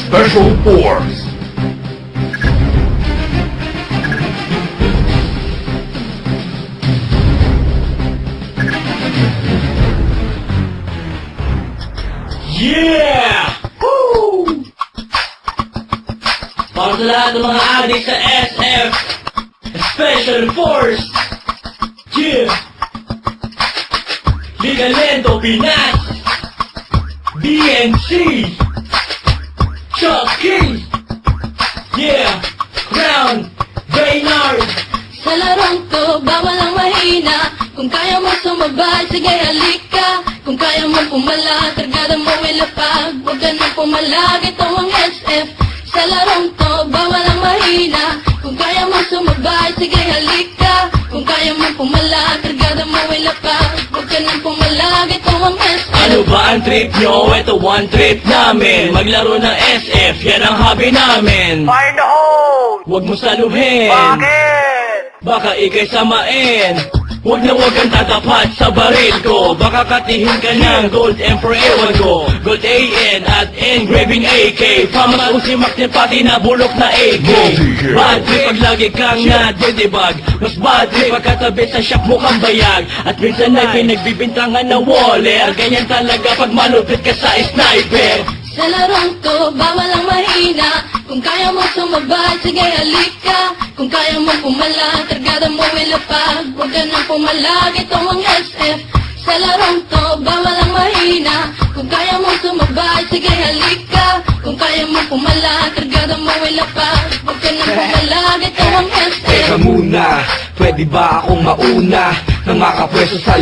Special Force. Yeah! Woo! Para sa lahat ng mga adik sa SF Special Force. Yeah! Ligalento Pinas, DNC, Chucky, yeah, Crown, Baynard. Sa larong to, bawal ang mahina. Kung kaya mo sumabay, sige halika. Kung kaya mo pumalag, kargada mo ilapag. Huwag ka nang pumalag, ito ang SF. Sa larong to, bawal ang mahina. Kung kaya mo sumabay, sige halika. Kung kaya mo pumalag, kargada mo ilapag. Huwag ka nang pumalag, ito ang SF. Ano ba ang trip nyo? Ito one trip namin. Maglaro ng SF, yan ang hobby namin. Fire the hole! Huwag mo saluhin, Bakit? baka ikay samain. Huwag na huwag kang tatapat sa baril ko. Baka katihin ka ng Gold Emperor, ewan ko. Gold AN at engraving AK. Pamag-usimak din pati na bulok na AK. Bad trip pag lagi kang nadidibag. Mas bad trip pagkatabi sa shop mo kang bayag. At minsan ay pinagbibintangan na waller. Ganyan talaga pag malupit ka sa sniper. Sa larong to, bawal ang mahina. Kung kaya mo sumabay, sige halika. Kung kaya mo pumalag, kargada mo ilapag. Huwag ka nang pumalag, ito ang SF. Sa larong to, bawal ang mahina. Kung kaya mo sumabay, sige halika. Kung kaya mo pumalag, kargada mo ilapag. Huwag ka nang pumalag, ito ang SF. Teka muna, pwede ba akong mauna? Nang makapwesto sa